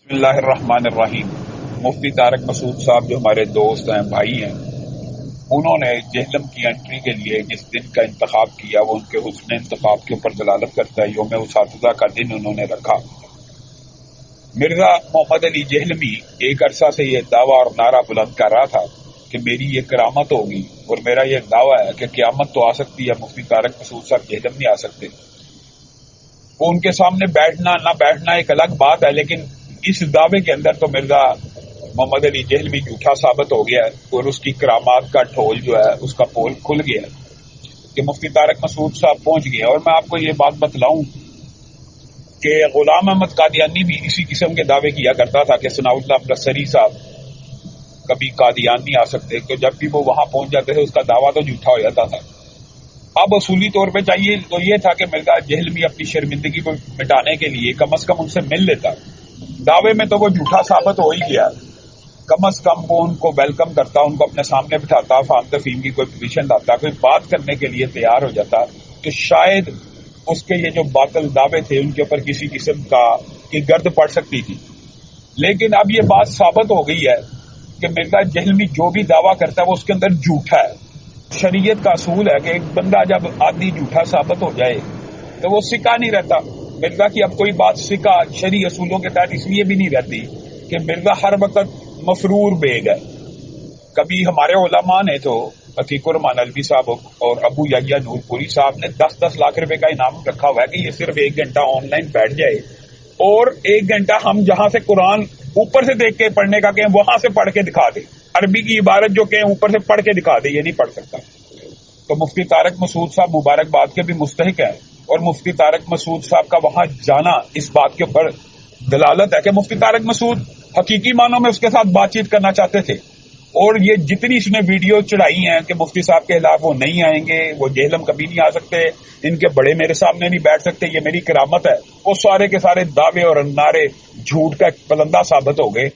بسم اللہ الرحمن الرحیم۔ مفتی طارق مسعود صاحب جو ہمارے دوست ہیں، بھائی ہیں، انہوں نے جہلم کی انٹری کے لیے جس دن کا انتخاب کیا وہ ان کے حسن انتخاب کے اوپر دلالت کرتا ہے۔ یوم اساتذہ کا دن انہوں نے رکھا۔ مرزا محمد علی جہلمی ایک عرصہ سے یہ دعویٰ اور نعرہ بلند کر رہا تھا کہ میری یہ کرامت ہوگی اور میرا یہ دعویٰ ہے کہ قیامت تو آ سکتی ہے، مفتی طارق مسعود صاحب جہلم نہیں آ سکتے۔ وہ ان کے سامنے بیٹھنا نہ بیٹھنا ایک الگ بات ہے، لیکن اس دعوے کے اندر تو مرزا محمد علی جہلمی جھوٹا ثابت ہو گیا ہے اور اس کی کرامات کا ڈھول جو ہے اس کا پول کھل گیا ہے کہ مفتی طارق مسعود صاحب پہنچ گئے۔ اور میں آپ کو یہ بات بتلاؤں کہ غلام احمد قادیانی بھی اسی قسم کے دعوے کیا کرتا تھا کہ ثناء اللہ برسری صاحب کبھی قادیان نہیں آ سکتے، تو جب بھی وہ وہاں پہنچ جاتے تھے اس کا دعویٰ تو جھوٹا ہو جاتا تھا۔ اب اصولی طور پہ چاہیے تو یہ تھا کہ مرزا جہلمی اپنی شرمندگی کو مٹانے کے لیے کم از کم ان سے مل لیتا۔ دعوے میں تو وہ جھوٹا ثابت ہو ہی گیا، کم از کم وہ ان کو ویلکم کرتا، ان کو اپنے سامنے بٹھاتا، فہم تفہیم کی کوئی پوزیشن لاتا، کوئی بات کرنے کے لیے تیار ہو جاتا، تو شاید اس کے یہ جو باطل دعوے تھے ان کے اوپر کسی قسم کی گرد پڑ سکتی تھی۔ لیکن اب یہ بات ثابت ہو گئی ہے کہ مرزا جہلمی جو بھی دعویٰ کرتا ہے وہ اس کے اندر جھوٹا ہے۔ شریعت کا اصول ہے کہ ایک بندہ جب آدمی جھوٹا ثابت ہو جائے تو وہ سکہ نہیں رہتا۔ مرزا کی اب کوئی بات سکہ شرعی اصولوں کے تحت اس لیے بھی نہیں رہتی کہ مرزا ہر وقت مفرور بیگ ہے۔ کبھی ہمارے علماء نے تو عتیق الرحمان الوی صاحب اور ابو یحییٰ نور پوری صاحب نے 10-10 لاکھ روپے کا انعام رکھا ہوا ہے کہ یہ صرف 1 گھنٹہ آن لائن بیٹھ جائے اور 1 گھنٹہ ہم جہاں سے قرآن اوپر سے دیکھ کے پڑھنے کا کہیں وہاں سے پڑھ کے دکھا دے، عربی کی عبارت جو کہیں اوپر سے پڑھ کے دکھا دے، یہ نہیں پڑھ سکتا۔ تو مفتی طارق مسعود صاحب مبارکباد کے بھی مستحق ہیں، اور مفتی طارق مسعود صاحب کا وہاں جانا اس بات کے اوپر دلالت ہے کہ مفتی طارق مسعود حقیقی معنوں میں اس کے ساتھ بات چیت کرنا چاہتے تھے، اور یہ جتنی اس نے ویڈیو چڑھائی ہیں کہ مفتی صاحب کے خلاف وہ نہیں آئیں گے، وہ جہلم کبھی نہیں آ سکتے، ان کے بڑے میرے سامنے نہیں بیٹھ سکتے، یہ میری کرامت ہے، وہ سارے کے سارے دعوے اور نعرے جھوٹ کا ایک پلندہ ثابت ہو گئے۔